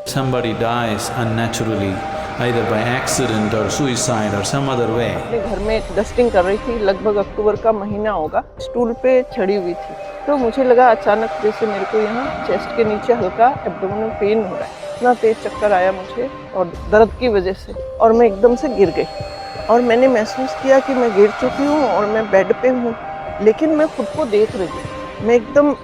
Somebody dies unnaturally, either by accident or suicide or some other way. अपने घर में dusting कर रही थी, लगभग अक्टूबर का महीना होगा। स्टूल पे चढ़ी हुई थी, तो मुझे लगा अचानक जैसे मेरे को यहाँ चेस्ट के नीचे हल्का एब्डोमिनल पेन हो रहा है। इतना तेज चक्कर आया मुझे और दर्द की वजह से, और मैं एकदम से गिर गई और मैंने महसूस किया कि मैं गिर चुकी हूँ और मैं बेड पे हूँ, लेकिन मैं खुद को देख रही हूँ। मैं एकदम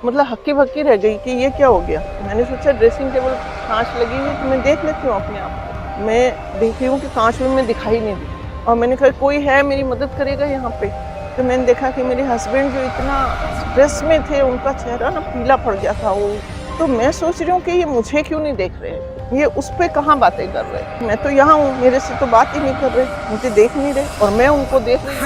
मतलब हक्की बक्की रह गई कि ये क्या हो गया। मैंने सोचा ड्रेसिंग टेबल कांच लगी हुई तो मैं देख लेती हूँ अपने आप को। मैं देखी हूँ कि कांच में मैं दिखाई नहीं दी, और मैंने कहा कोई है मेरी मदद करेगा यहाँ पे। तो मैंने देखा कि मेरे हस्बैंड जो इतना स्ट्रेस में थे, उनका चेहरा ना पीला पड़ गया था वो। तो मैं सोच रही हूँ कि ये मुझे क्यों नहीं देख रहे हैं, ये उस पे कहाँ बातें कर रहे हैं। मैं तो यहाँ हूँ, मेरे से तो बात ही नहीं कर रहे, मुझे देख नहीं रहे और मैं उनको देख रही हूँ।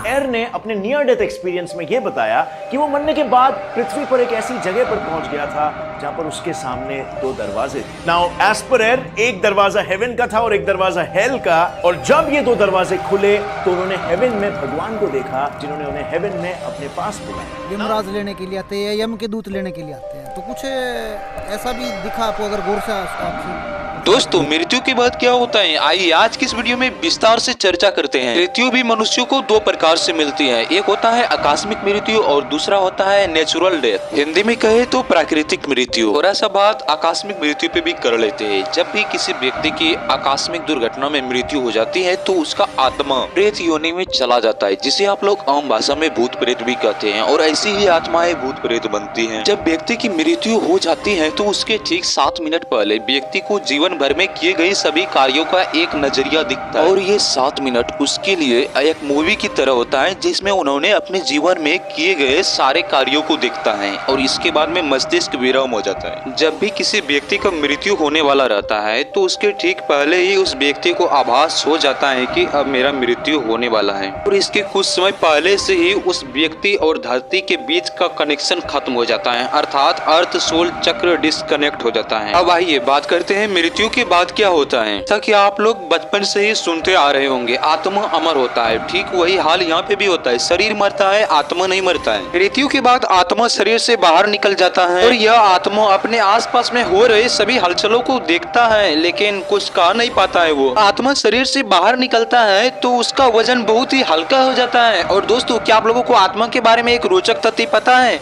एयर ने अपने नियर डेथ एक्सपीरियंस में ये बताया कि वो मरने के बाद पृथ्वी पर एक ऐसी जगह पर पहुंच गया था जहां पर उसके सामने दो दरवाजे थे। नाउ एज पर एयर, एक दरवाजा हेवन का था और एक दरवाजा हेल का, और जब ये दो दरवाजे खुले तो उन्होंने हेवन में भगवान को देखा, जिन्होंने उन्हें हेवन में अपने पास बुलाया। यमराज लेने के लिए आते हैं, यम के दूत लेने के लिए आते हैं। तो कुछ ऐसा भी दिखा आपको, अगर गौर से आपसे? दोस्तों, मृत्यु के बाद क्या होता है, आइए आज की इस वीडियो में विस्तार से चर्चा करते हैं। मृत्यु भी मनुष्यों को दो प्रकार से मिलती है, एक होता है आकस्मिक मृत्यु और दूसरा होता है नेचुरल डेथ, हिंदी में कहे तो प्राकृतिक मृत्यु। और ऐसा बात आकस्मिक मृत्यु पे भी कर लेते हैं। जब भी किसी व्यक्ति की आकस्मिक दुर्घटना में मृत्यु हो जाती है तो उसका आत्मा प्रेत योनि में चला जाता है, जिसे आप लोग आम भाषा में भूत प्रेत भी कहते हैं, और ऐसी ही आत्माएं भूत प्रेत बनती है। जब व्यक्ति की मृत्यु हो जाती है तो उसके ठीक 7 मिनट पहले व्यक्ति को जीवन भर में किए गए सभी कार्यों का एक नजरिया दिखता है, और ये 7 मिनट उसके लिए एक मूवी की तरह होता है, जिसमें उन्होंने अपने जीवन में किए गए सारे कार्यों को देखता है, और इसके बाद में मस्तिष्क विराम हो जाता है। जब भी किसी व्यक्ति का मृत्यु होने वाला रहता है तो उसके ठीक पहले ही उस व्यक्ति को आभास हो जाता है कि अब मेरा मृत्यु होने वाला है, और इसके कुछ समय पहले से ही उस व्यक्ति और धरती के बीच का कनेक्शन खत्म हो जाता है, अर्थात अर्थ सोल चक्र डिस्कनेक्ट हो जाता है। अब आइए बात करते हैं मृत्यु के बाद क्या होता है। ताकि आप लोग बचपन से ही सुनते आ रहे होंगे, आत्मा अमर होता है। ठीक वही हाल यहाँ पे भी होता है, शरीर मरता है, आत्मा नहीं मरता है। मृत्यु के बाद आत्मा शरीर से बाहर निकल जाता है और यह आत्मा अपने आसपास में हो रहे सभी हलचलों को देखता है, लेकिन कुछ कह नहीं पाता है। वो आत्मा शरीर से बाहर निकलता है तो उसका वजन बहुत ही हल्का हो जाता है। और दोस्तों, क्या आप लोगों को आत्मा के बारे में एक रोचक तथ्य पता है?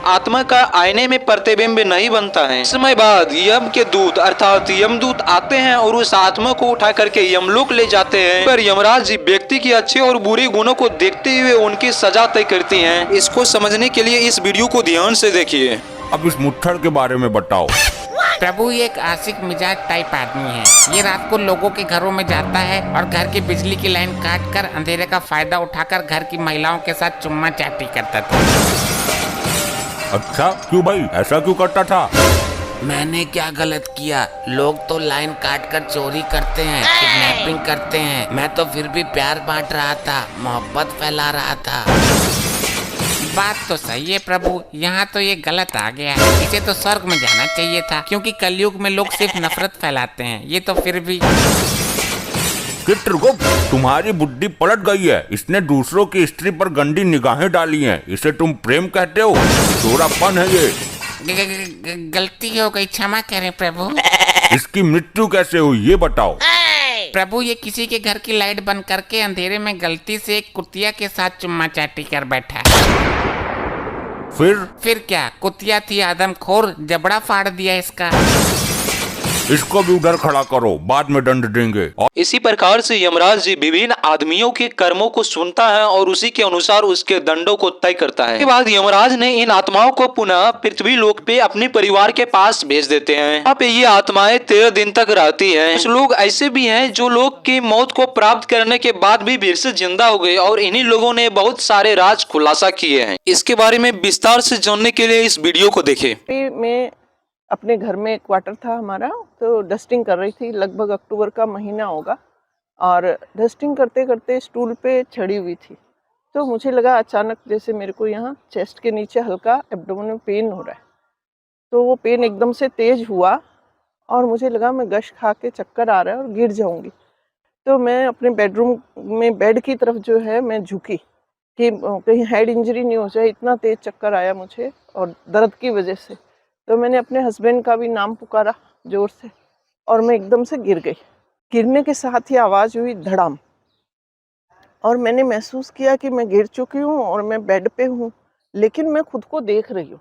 आत्मा का आईने में प्रतिबिंब नहीं बनता है। समय बाद यम के दूत अर्थात यमदूत आते हैं और उस आत्मा को उठा करके यमलोक ले जाते हैं, पर यमराज जी व्यक्ति के अच्छे और बुरे गुणों को देखते हुए उनकी सजा तय करती हैं। इसको समझने के लिए इस वीडियो को ध्यान से देखिए। अब इस मुट्ठड़ के बारे में बताओ। प्रभु ये एक आशिक मिजाज टाइप आदमी है। ये रात को लोगों के घरों में जाता है और घर की बिजली की लाइन काट कर अंधेरे का फायदा उठाकर घर की महिलाओं के साथ चुम्मा चाटी करता था। अच्छा, क्यों भाई, ऐसा क्यों करता था? मैंने क्या गलत किया? लोग तो लाइन काट कर चोरी करते हैं, किडनैपिंग करते हैं, मैं तो फिर भी प्यार बांट रहा था, मोहब्बत फैला रहा था। बात तो सही है प्रभु, यहाँ तो ये गलत आ गया। इसे तो स्वर्ग में जाना चाहिए था, क्योंकि कलयुग में लोग सिर्फ नफरत फैलाते हैं। ये तो फिर भी चित्रगुप्त, तुम्हारी बुद्धि पलट गई है। इसने दूसरों की स्त्री पर गंदी निगाहें डाली हैं। इसे तुम प्रेम कहते हो? चोरापन है ये। गलती हो गई, क्षमा करें प्रभु। इसकी मृत्यु कैसे हुई ये बताओ। प्रभु, ये किसी के घर की लाइट बंद करके अंधेरे में गलती से एक कुतिया के साथ चुम्मा चाटी कर बैठा। फिर क्या, कुतिया थी आदमखोर, जबड़ा फाड़ दिया इसका। इसको भी उधर खड़ा करो, बाद में दंड देंगे। इसी प्रकार से यमराज जी विभिन्न आदमियों के कर्मों को सुनता है और उसी के अनुसार उसके दंडों को तय करता है। इसके बाद यमराज ने इन आत्माओं को पुनः पृथ्वी लोक पे अपने परिवार के पास भेज देते हैं। यहाँ पे ये आत्माएं 13 दिन तक रहती हैं। कुछ लोग ऐसे भी हैं जो लोग की मौत को प्राप्त करने के बाद भी फिर से जिंदा हो गए, और इन्हीं लोगों ने बहुत सारे राज खुलासा किए हैं। इसके बारे में विस्तार से जानने के लिए इस वीडियो को देखें। मैं अपने घर में क्वार्टर था हमारा, तो डस्टिंग कर रही थी, लगभग अक्टूबर का महीना होगा, और डस्टिंग करते करते स्टूल पे चढ़ी हुई थी, तो मुझे लगा अचानक जैसे मेरे को यहाँ चेस्ट के नीचे हल्का एब्डोमिनल पेन हो रहा है। तो वो पेन एकदम से तेज हुआ और मुझे लगा मैं गश खा के चक्कर आ रहा है और गिर जाऊंगी। तो मैं अपने बेडरूम में बेड की तरफ जो है मैं झुकी कि कहीं हेड इंजरी नहीं हो जाए, इतना तेज चक्कर आया मुझे और दर्द की वजह से। तो मैंने अपने हस्बैंड का भी नाम पुकारा जोर से और मैं एकदम से गिर गई। गिरने के साथ ही आवाज़ हुई धड़ाम, और मैंने महसूस किया कि मैं गिर चुकी हूँ और मैं बेड पे हूँ, लेकिन मैं खुद को देख रही हूँ।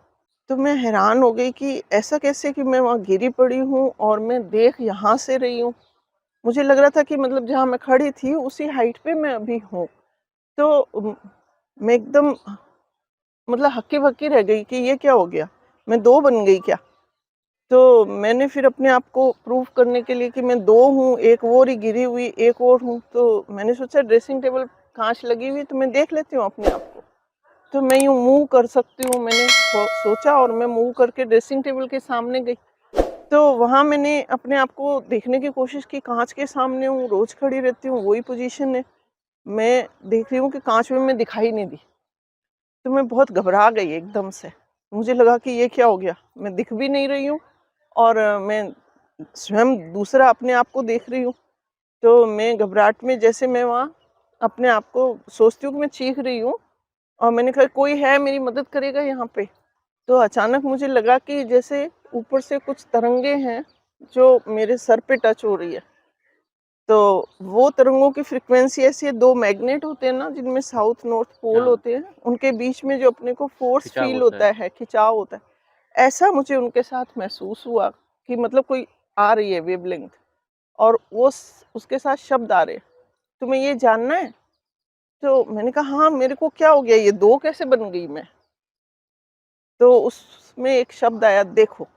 तो मैं हैरान हो गई कि ऐसा कैसे कि मैं वहाँ गिरी पड़ी हूँ और मैं देख यहाँ से रही हूँ। मुझे लग रहा था कि मतलब जहाँ मैं खड़ी थी उसी हाइट पे मैं अभी हूँ। तो मैं एकदम मतलब हक्की-बक्की रह गई कि ये क्या हो गया? मैं 2 बन गई क्या? तो मैंने फिर अपने आप को प्रूव करने के लिए कि मैं 2 हूँ, एक वो रही गिरी हुई, एक और हूँ, तो मैंने सोचा ड्रेसिंग टेबल काँच लगी हुई है तो मैं देख लेती हूँ अपने आप को। तो मैं यूँ मूव कर सकती हूँ, मैंने सोचा और मैं मूव करके ड्रेसिंग टेबल के सामने गई। तो वहाँ मैंने अपने आप को देखने की कोशिश की, काँच के सामने हूँ, रोज़ खड़ी रहती हूँ, वही पोजीशन है। मैं देख रही हूँ कि काँच में मैं दिखाई नहीं दी। तो मैं बहुत घबरा गई एकदम से। मुझे लगा कि ये क्या हो गया? मैं दिख भी नहीं रही हूँ और मैं स्वयं दूसरा अपने आप को देख रही हूँ। तो मैं घबराहट में जैसे मैं वहाँ अपने आप को सोचती हूँ कि मैं चीख रही हूँ और मैंने कहा कोई है मेरी मदद करेगा यहाँ पे? तो अचानक मुझे लगा कि जैसे ऊपर से कुछ तरंगे हैं जो मेरे सर पे टच हो रही है। तो वो तरंगों की फ्रीक्वेंसी ऐसी है, 2 मैग्नेट होते हैं ना जिनमें साउथ नॉर्थ पोल होते हैं, उनके बीच में जो अपने को फोर्स फील होता है, खिंचाव होता है, ऐसा मुझे उनके साथ महसूस हुआ कि मतलब कोई आ रही है वेवलेंथ और उसके साथ शब्द आ रहे हैं। तुम्हें ये जानना है? तो मैंने कहा हाँ, मेरे को क्या हो गया, ये 2 कैसे बन गई मैं? तो उसमें एक शब्द आया देखो।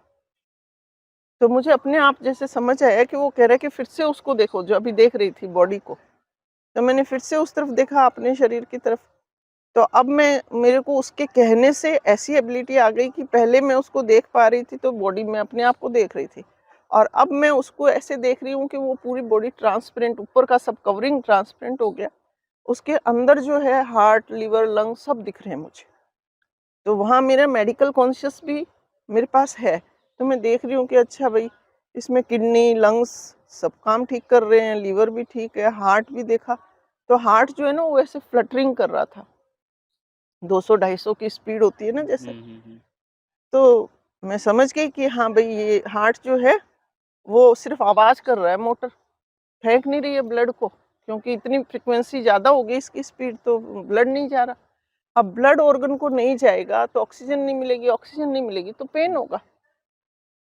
तो मुझे अपने आप जैसे समझ आया कि वो कह रहा है कि फिर से उसको देखो जो अभी देख रही थी बॉडी को। तो मैंने फिर से उस तरफ देखा अपने शरीर की तरफ। तो अब मेरे को उसके कहने से ऐसी एबिलिटी आ गई कि पहले मैं उसको देख पा रही थी तो बॉडी में अपने आप को देख रही थी और अब मैं उसको ऐसे देख रही हूँ कि वो पूरी बॉडी ट्रांसपेरेंट, ऊपर का सब कवरिंग ट्रांसपेरेंट हो गया। उसके अंदर जो है हार्ट, लिवर, लंग सब दिख रहे हैं मुझे। तो वहाँ मेरा मेडिकल कॉन्शियस भी मेरे पास है। तो मैं देख रही हूँ कि अच्छा भाई इसमें किडनी, लंग्स सब काम ठीक कर रहे हैं, लीवर भी ठीक है, हार्ट भी देखा। तो हार्ट जो है ना वो ऐसे फ्लटरिंग कर रहा था, 200-250 की स्पीड होती है ना जैसे। तो मैं समझ गई कि हाँ भाई ये हार्ट जो है वो सिर्फ आवाज कर रहा है, मोटर फेंक नहीं रही है ब्लड को, क्योंकि इतनी फ्रिक्वेंसी ज्यादा हो गई इसकी स्पीड, तो ब्लड नहीं जा रहा। अब ब्लड ऑर्गन को नहीं जाएगा तो ऑक्सीजन नहीं मिलेगी, ऑक्सीजन नहीं मिलेगी तो पेन होगा।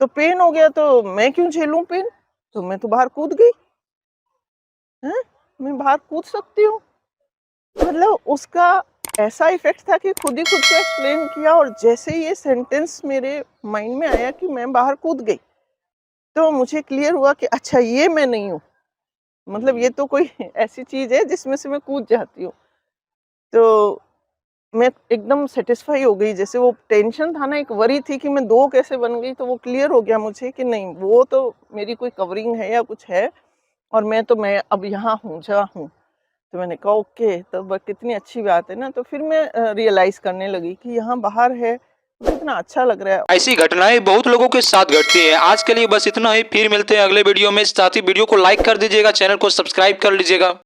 तो पेन हो गया तो मैं क्यों झेलूं पेन? तो मैं तो बाहर कूद गई। हैं? मैं बाहर कूद सकती हूँ। मतलब उसका ऐसा इफेक्ट था कि खुद ही खुद को एक्सप्लेन किया और जैसे ही ये सेंटेंस मेरे माइंड में आया कि मैं बाहर कूद गई, तो मुझे क्लियर हुआ कि अच्छा ये मैं नहीं हूँ। मतलब ये तो कोई ऐसी चीज है जिसमें से मैं कूद जाती हूँ। तो मैं एकदम सेटिस्फाई हो गई। जैसे वो टेंशन था ना, एक वरी थी कि मैं 2 कैसे बन गई, तो वो क्लियर हो गया मुझे कि नहीं वो तो मेरी कोई कवरिंग है या कुछ है और मैं अब यहाँ हूँ जहाँ हूँ। तो मैंने कहा ओके, तो कितनी अच्छी बात है ना। तो फिर मैं रियलाइज करने लगी कि यहाँ बाहर है, तो कितना अच्छा लग रहा है। ऐसी घटनाएं बहुत लोगों के साथ घटती हैं। आज के लिए बस इतना ही, फिर मिलते हैं अगले वीडियो में। साथ ही वीडियो को लाइक कर दीजिएगा, चैनल को सब्सक्राइब कर लीजिएगा।